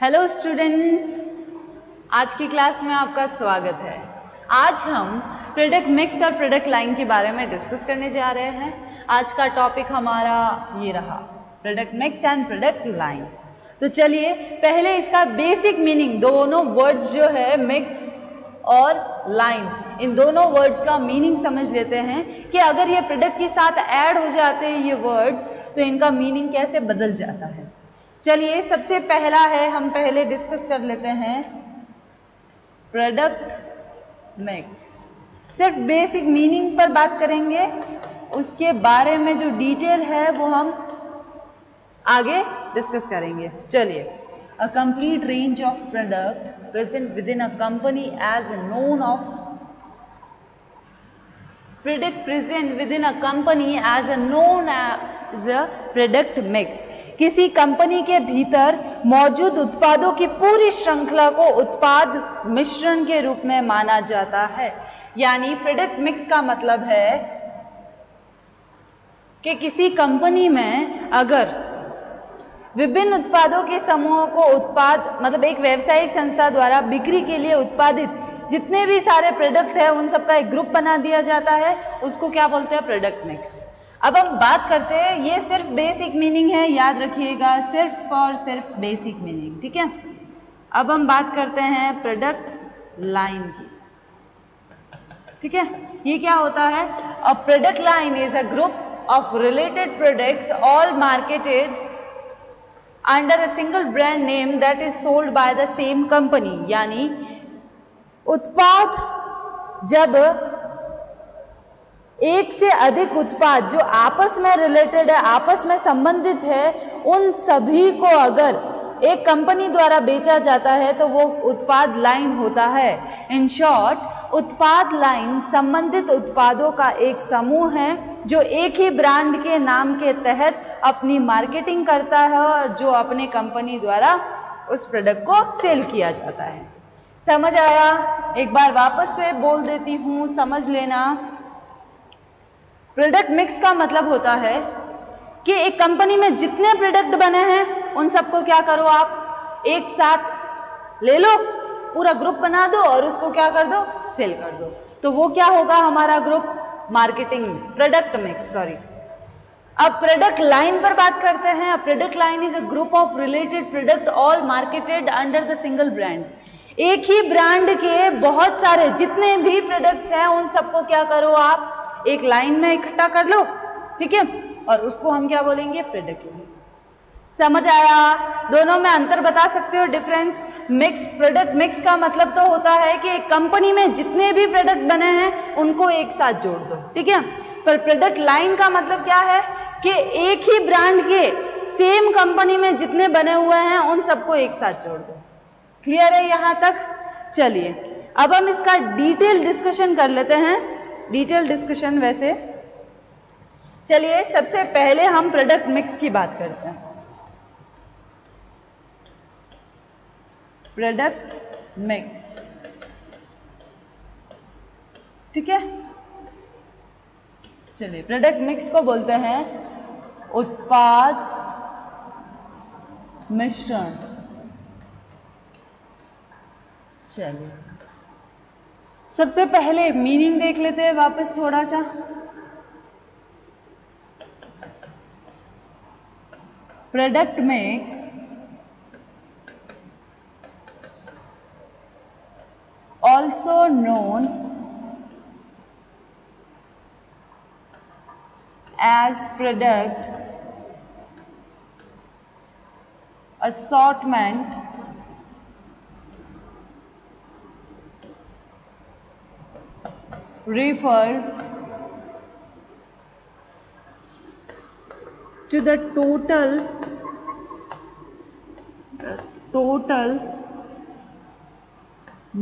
Hello students, आज की class में आपका स्वागत है। आज हम प्रोडक्ट मिक्स और प्रोडक्ट लाइन के बारे में डिस्कस करने जा रहे हैं। आज का टॉपिक हमारा ये रहा, product mix and product line. तो चलिए पहले इसका बेसिक मीनिंग, दोनों वर्ड्स जो है मिक्स और लाइन, इन दोनों वर्ड्स का मीनिंग समझ लेते हैं कि अगर ये प्रोडक्ट के साथ ऐड हो जाते हैं ये वर्ड्स तो इनका मीनिंग कैसे बदल जाता है। चलिए सबसे पहला है, हम पहले डिस्कस कर लेते हैं प्रोडक्ट मिक्स। सिर्फ बेसिक मीनिंग पर बात करेंगे, उसके बारे में जो डिटेल है वो हम आगे डिस्कस करेंगे। चलिए, a complete range of product present within a company as known of product present within a company as a known as a product mix. किसी कंपनी के भीतर मौजूद उत्पादों की पूरी श्रृंखला को उत्पाद मिश्रण के रूप में माना जाता है। यानी प्रोडक्ट मिक्स का मतलब है कि किसी कंपनी में अगर विभिन्न उत्पादों के समूहों को उत्पाद मतलब एक व्यावसायिक संस्था द्वारा बिक्री के लिए उत्पादित जितने भी सारे प्रोडक्ट है उन सबका एक ग्रुप बना दिया जाता है, उसको क्या बोलते हैं? Product mix. अब हम बात करते हैं, ये सिर्फ बेसिक मीनिंग है, याद रखिएगा, सिर्फ और सिर्फ बेसिक मीनिंग, ठीक है। अब हम बात करते हैं प्रोडक्ट लाइन की, ठीक है। ये क्या होता है? A product line is a group of related products all marketed under a single brand name that is sold by the same company. यानी उत्पाद, जब एक से अधिक उत्पाद जो आपस में रिलेटेड है, आपस में संबंधित है, उन सभी को अगर एक कंपनी द्वारा बेचा जाता है तो वो उत्पाद लाइन होता है। इन शॉर्ट, उत्पाद लाइन संबंधित उत्पादों का एक समूह है जो एक ही ब्रांड के नाम के तहत अपनी मार्केटिंग करता है और जो अपने कंपनी द्वारा उस प्रोडक्ट को सेल किया जाता है। समझ आया? एक बार वापस से बोल देती हूं, समझ लेना। प्रोडक्ट मिक्स का मतलब होता है कि एक कंपनी में जितने प्रोडक्ट बने हैं उन सबको क्या करो, आप एक साथ ले लो, पूरा ग्रुप बना दो और उसको क्या कर दो? सेल कर दो। तो वो क्या होगा हमारा group? Marketing product mix, sorry. अब प्रोडक्ट लाइन पर बात करते हैं। Product line is a group of related product all marketed under the single brand. एक ही ब्रांड के बहुत सारे जितने भी प्रोडक्ट्स हैं उन सबको क्या करो, आप एक लाइन में इकट्ठा कर लो, ठीक है, और उसको हम क्या बोलेंगे? Product line. समझ आया? दोनों में अंतर बता सकते हो, डिफरेंस? मिक्स, प्रोडक्ट मिक्स का मतलब तो होता है कि एक कंपनी में जितने भी प्रोडक्ट बने हैं उनको एक साथ जोड़ दो, ठीक है। पर प्रोडक्ट लाइन का मतलब क्या है कि एक ही ब्रांड के सेम कंपनी में जितने बने हुए हैं उन सबको एक साथ जोड़ दो। क्लियर है यहां तक? चलिए अब हम इसका डिटेल डिस्कशन कर लेते हैं। डिटेल डिस्कशन वैसे, चलिए सबसे पहले हम प्रोडक्ट मिक्स की बात करते हैं। प्रोडक्ट मिक्स, ठीक है। चलिए, प्रोडक्ट मिक्स को बोलते हैं उत्पाद मिश्रण। चलिए सबसे पहले मीनिंग देख लेते हैं वापस थोड़ा सा। Product mix also known as product assortment refers to the total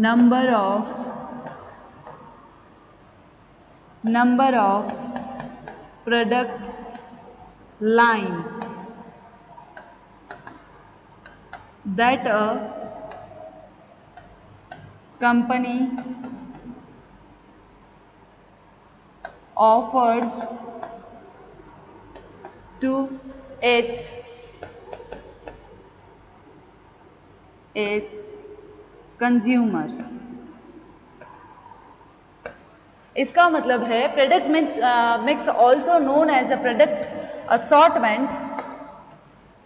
number of product line that a company offers to its its consumer। इसका मतलब है product mix also known as a product assortment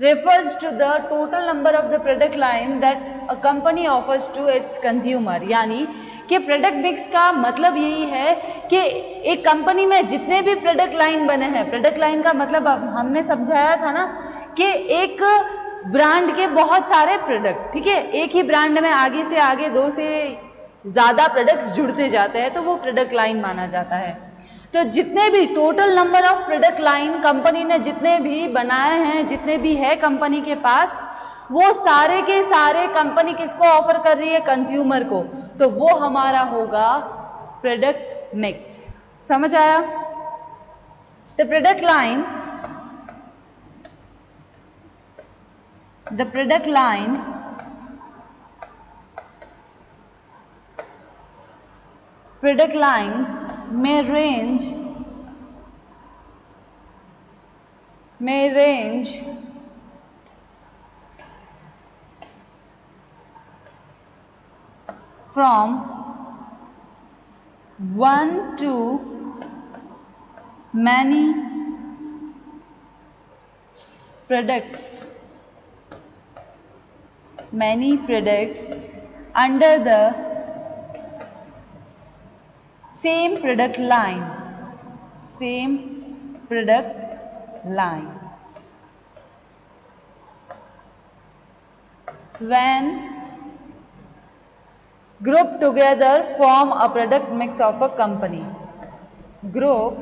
refers to the total number of the product line that a company offers to its consumer। यानी कि product mix का मतलब यही है कि एक कंपनी में जितने भी प्रोडक्ट लाइन बने हैं, प्रोडक्ट लाइन का मतलब हमने समझाया था ना कि एक ब्रांड के बहुत सारे प्रोडक्ट, ठीक है, एक ही ब्रांड में आगे से आगे 2 से ज्यादा प्रोडक्ट्स जुड़ते जाते हैं तो वो प्रोडक्ट लाइन माना जाता है। तो जितने भी total number of product line company ने जितने भी बनाए हैं, जितने भी है कंपनी के पास, वो सारे के सारे कंपनी किसको ऑफर कर रही है? कंज्यूमर को। तो वो हमारा होगा प्रोडक्ट मिक्स। समझ आया? The product line product lines may range from 1 to many products under the same product line। When grouped together form a product mix of a company। Group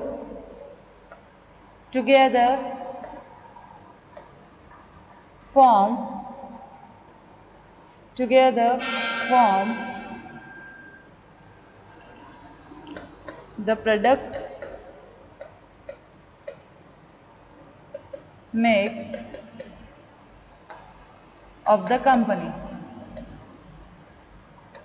together form the product mix of the company।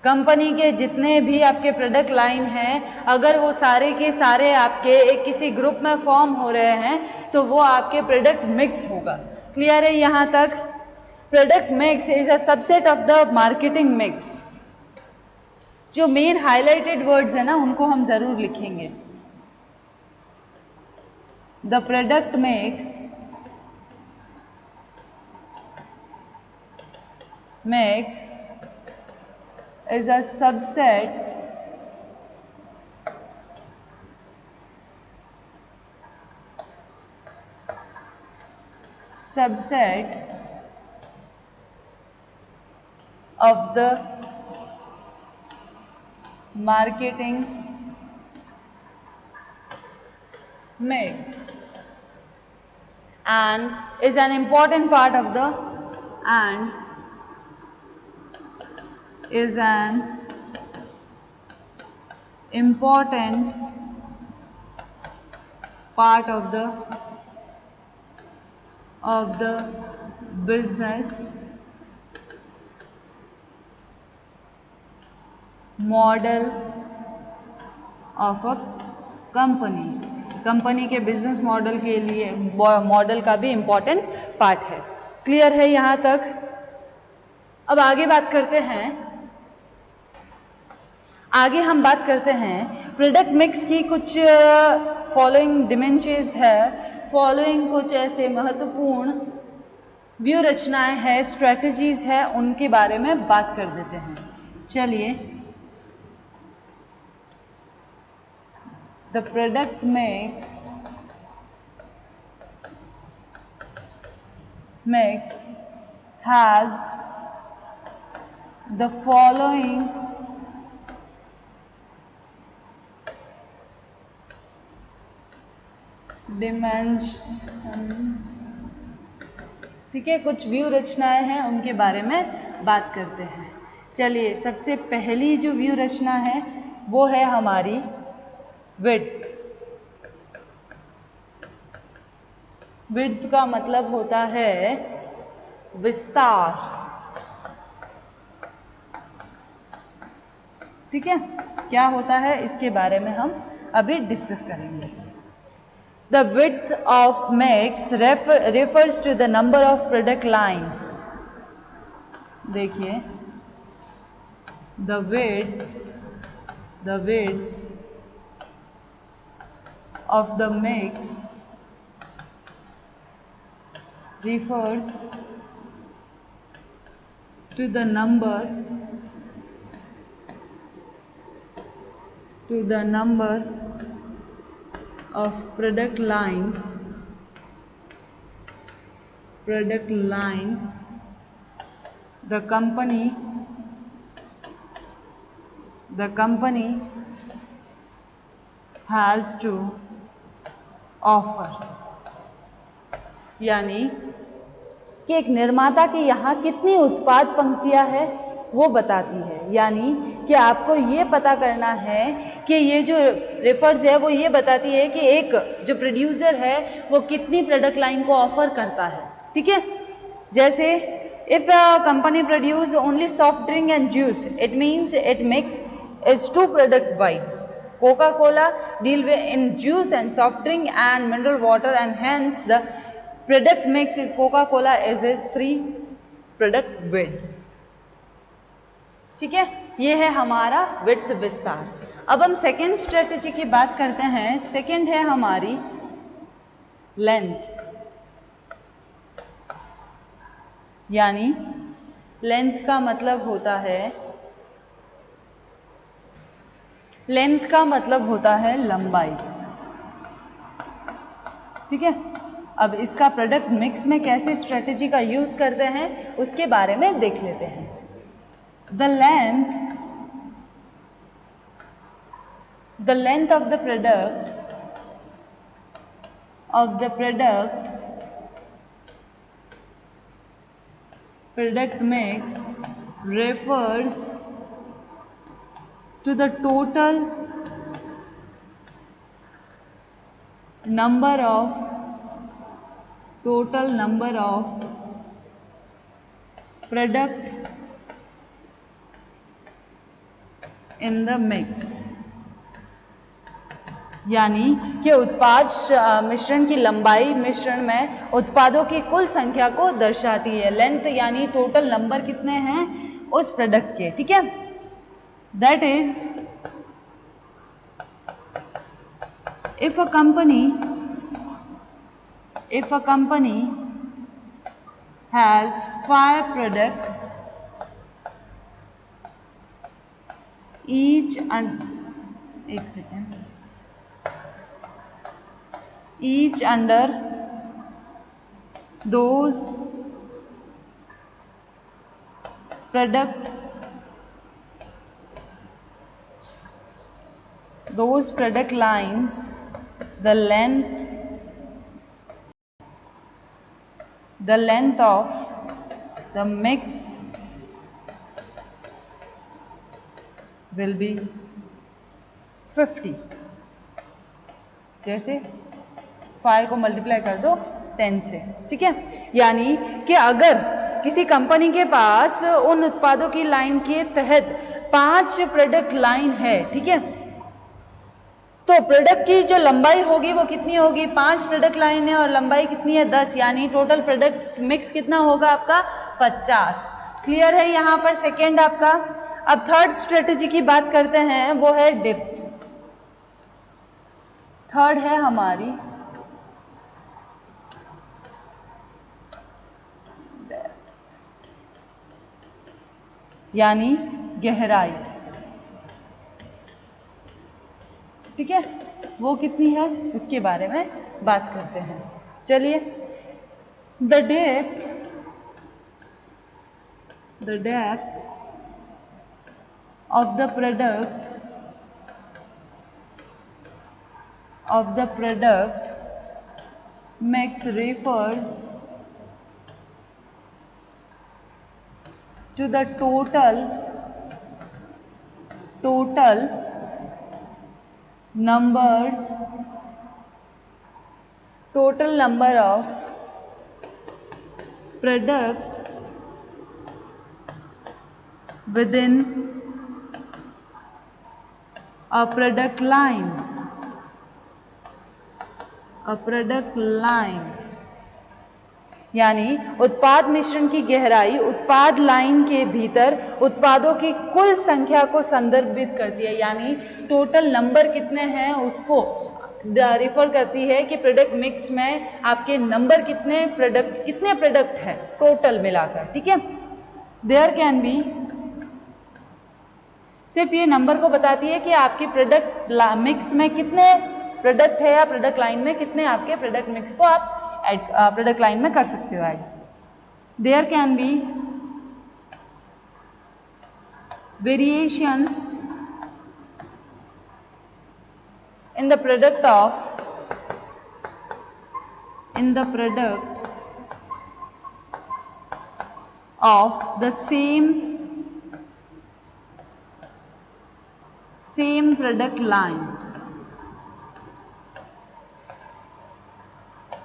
Company के जितने भी आपके product line हैं, अगर वो सारे के सारे आपके एक किसी ग्रुप में फॉर्म हो रहे हैं तो वो आपके प्रोडक्ट मिक्स होगा। क्लियर है यहां तक? Product mix is a subset of the marketing mix. जो मेन हाईलाइटेड वर्ड्स है ना उनको हम जरूर लिखेंगे। The product mix is a subset of the marketing mix and is an important part of the business model of a company। Company के business model के लिए मॉडल का भी इंपॉर्टेंट पार्ट है। क्लियर है यहां तक? अब आगे बात करते हैं, हम बात करते हैं प्रोडक्ट मिक्स की कुछ फॉलोइंग डिमेंशंस है, फॉलोइंग कुछ ऐसे महत्वपूर्ण व्यू रचनाएं हैं, स्ट्रेटजीज है, उनके बारे में बात कर देते हैं। चलिए, the product mix has the following dimensions। ठीक है, कुछ व्यू रचनाएं हैं उनके बारे में बात करते हैं। चलिए, सबसे पहली जो व्यू रचना है वो है हमारी विड्थ। विड्थ का मतलब होता है विस्तार। ठीक है, क्या होता है इसके बारे में हम अभी डिस्कस करेंगे। The width of mix refers to the number of product line देखिए, the width of the mix refers to the number of product line the company has to offer। यानी कि एक निर्माता के यहाँ कितनी उत्पाद पंक्तियां है वो बताती है। यानी कि आपको ये पता करना है कि ये जो रेफर्स है वो ये बताती है कि एक जो प्रोड्यूसर है वो कितनी प्रोडक्ट लाइन को ऑफर करता है। ठीक है, जैसे if a company produce only soft drink and juice, it means it mix is 2 product wide. Coca-Cola deal in juice and soft drink and mineral water, and hence the product mix is Coca-Cola is a 3 product wide। ठीक है, ये है हमारा width विस्तार। अब हम second strategy की बात करते हैं। सेकेंड है हमारी लेंथ। यानी लेंथ का मतलब होता है लंबाई। ठीक है, अब इसका प्रोडक्ट मिक्स में कैसे स्ट्रेटेजी का यूज करते हैं उसके बारे में देख लेते हैं। The length of the product mix refers to the total number of product in the mix। यानी कि उत्पाद मिश्रण की लंबाई मिश्रण में उत्पादों की कुल संख्या को दर्शाती है। लेंथ यानी टोटल नंबर कितने हैं उस प्रोडक्ट के। ठीक है, that is if a company has 5 products each under those product lines, the length of the mix will be 50। जैसे 5 को मल्टीप्लाई कर दो 10 से। ठीक है, यानी कि अगर किसी कंपनी के पास उन उत्पादों की लाइन के तहत 5 प्रोडक्ट लाइन है, ठीक है, तो प्रोडक्ट की जो लंबाई होगी वो कितनी होगी? 5 प्रोडक्ट लाइन है और लंबाई कितनी है? 10, यानी टोटल प्रोडक्ट मिक्स कितना होगा आपका? 50। क्लियर है यहां पर सेकेंड आपका। अब थर्ड स्ट्रेटेजी की बात करते हैं, वो है डेप्थ। थर्ड है हमारी यानी गहराई। ठीक है, वो कितनी है इसके बारे में बात करते हैं। चलिए, the depth of the product mix refers to the total number of product within a product line। यानी उत्पाद मिश्रण की गहराई उत्पाद लाइन के भीतर उत्पादों की कुल संख्या को संदर्भित करती है, यानी टोटल नंबर कितने हैं उसको रिफर करती है कि प्रोडक्ट मिक्स में आपके नंबर कितने प्रोडक्ट है टोटल मिलाकर, ठीक है। देयर कैन बी, सिर्फ ये नंबर को बताती है कि आपकी प्रोडक्ट मिक्स में कितने प्रोडक्ट है या प्रोडक्ट लाइन में कितने आपके प्रोडक्ट मिक्स को आप प्रोडक्ट लाइन में कर सकते हो add. There can be variation in the product of the same product line,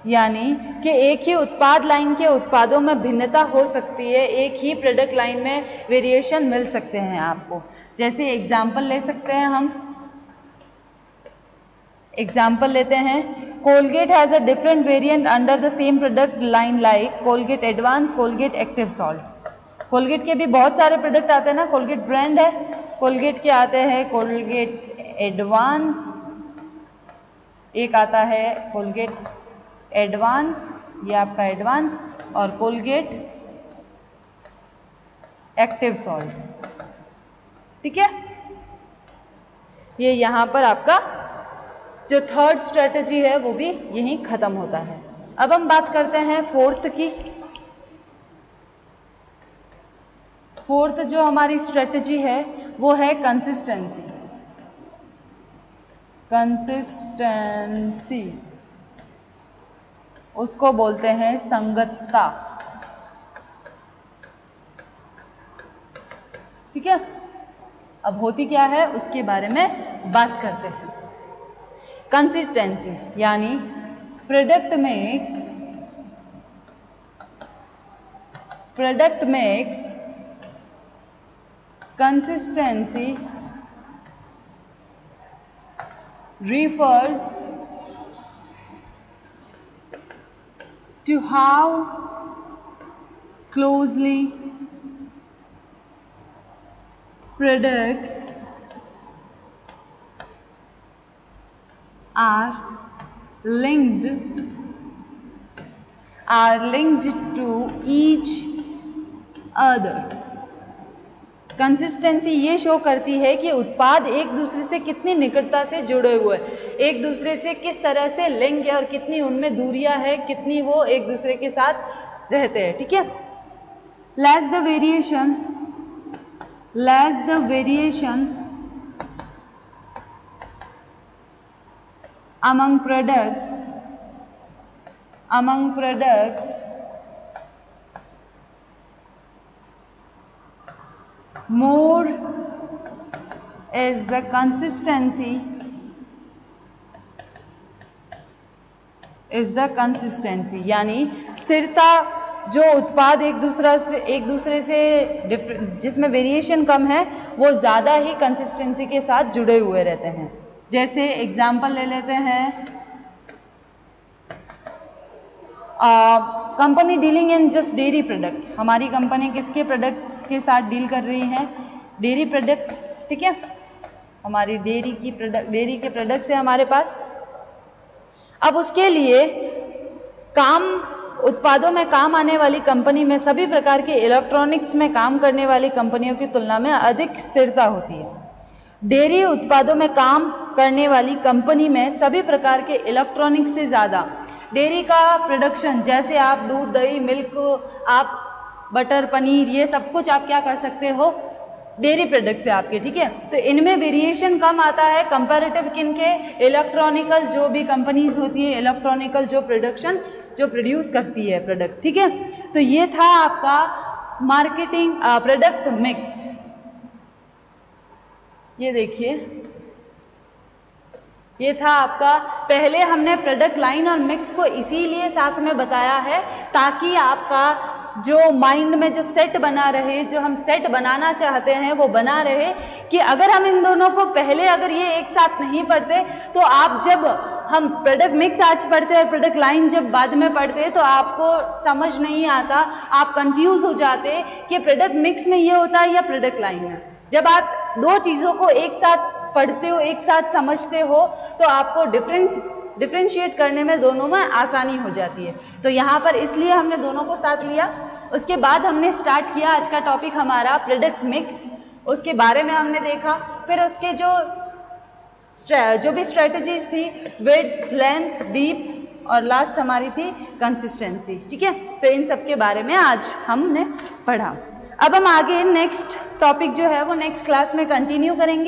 यानी कि एक ही उत्पाद लाइन के उत्पादों में भिन्नता हो सकती है, एक ही प्रोडक्ट लाइन में वेरिएशन मिल सकते हैं आपको। जैसे एग्जाम्पल ले सकते हैं, हम एग्जाम्पल लेते हैं, Colgate has a different variant under the same product line like Colgate advance, Colgate active salt. Colgate के भी बहुत सारे प्रोडक्ट आते हैं ना, कोलगेट ब्रांड है, कोलगेट के आते हैं कोलगेट एडवांस, एक आता है कोलगेट एडवांस, ये आपका एडवांस, और कोलगेट एक्टिव सॉल्ट, ठीक है। ये यहां पर आपका जो थर्ड स्ट्रेटजी है वो भी यहीं खत्म होता है। अब हम बात करते हैं फोर्थ की। फोर्थ जो हमारी स्ट्रेटजी है वो है कंसिस्टेंसी। कंसिस्टेंसी उसको बोलते हैं संगतता, ठीक है। अब होती क्या है उसके बारे में बात करते हैं। कंसिस्टेंसी यानी product mix consistency refers to how closely products are linked to each other। Consistency ये शो करती है कि उत्पाद एक दूसरे से कितनी निकटता से जुड़े हुए हैं, एक दूसरे से किस तरह से लिंक है और कितनी उनमें दूरियां है, कितनी वो एक दूसरे के साथ रहते हैं, ठीक है। Less the variation among products more is the consistency यानी स्थिरता, जो उत्पाद एक दूसरे से जिसमें वेरिएशन कम है वो ज़्यादा ही कंसिस्टेंसी के साथ जुड़े हुए रहते हैं। जैसे एग्जाम्पल ले लेते हैं, company dealing in just dairy product. हमारी कंपनी किसके प्रोडक्ट्स के साथ डील कर रही है? डेयरी प्रोडक्ट, ठीक है। हमारी डेयरी के प्रोडक्ट्स है हमारे पास। अब उसके लिए उत्पादों में काम आने वाली कंपनी में सभी प्रकार के इलेक्ट्रॉनिक्स में काम करने वाली कंपनियों की तुलना में अधिक स्थिरता होती है। डेयरी उत्पादों में काम करने वाली कंपनी में सभी प्रकार के इलेक्ट्रॉनिक्स से ज़्यादा डेयरी का प्रोडक्शन, जैसे आप दूध, दही, मिल्क, आप बटर, पनीर, ये सब कुछ आप क्या कर सकते हो डेयरी प्रोडक्ट से आपके, ठीक है। तो इनमें वेरिएशन कम आता है कंपैरेटिव किनके? इलेक्ट्रॉनिकल जो भी कंपनीज होती है, इलेक्ट्रॉनिकल जो प्रोड्यूस करती है प्रोडक्ट, ठीक है। तो ये था आपका मार्केटिंग प्रोडक्ट मिक्स। ये देखिए, ये था आपका, पहले हमने प्रोडक्ट लाइन और मिक्स को इसीलिए साथ में बताया है ताकि आपका जो माइंड में जो सेट बना रहे, जो हम सेट बनाना चाहते हैं वो बना रहे कि अगर हम इन दोनों को पहले अगर ये एक साथ नहीं पढ़ते तो आप जब हम प्रोडक्ट मिक्स आज पढ़ते और प्रोडक्ट लाइन जब बाद में पढ़ते तो आपको समझ नहीं आता, आप कंफ्यूज हो जाते कि प्रोडक्ट मिक्स में ये होता है या प्रोडक्ट लाइन में। जब आप दो चीजों को एक साथ पढ़ते हो, एक साथ समझते हो तो आपको डिफरेंशिएट करने में दोनों में आसानी हो जाती है। तो यहाँ पर इसलिए हमने दोनों को साथ लिया। उसके बाद हमने स्टार्ट किया आज का टॉपिक हमारा प्रोडक्ट मिक्स, उसके बारे में हमने देखा। फिर उसके जो भी स्ट्रेटजीज थी, विड्थ, लेंथ, डीप और लास्ट हमारी थी कंसिस्टेंसी। ठीक है, तो इन सब के बारे में आज हमने पढ़ा। अब हम आगे नेक्स्ट टॉपिक जो है वो नेक्स्ट क्लास में कंटिन्यू करेंगे।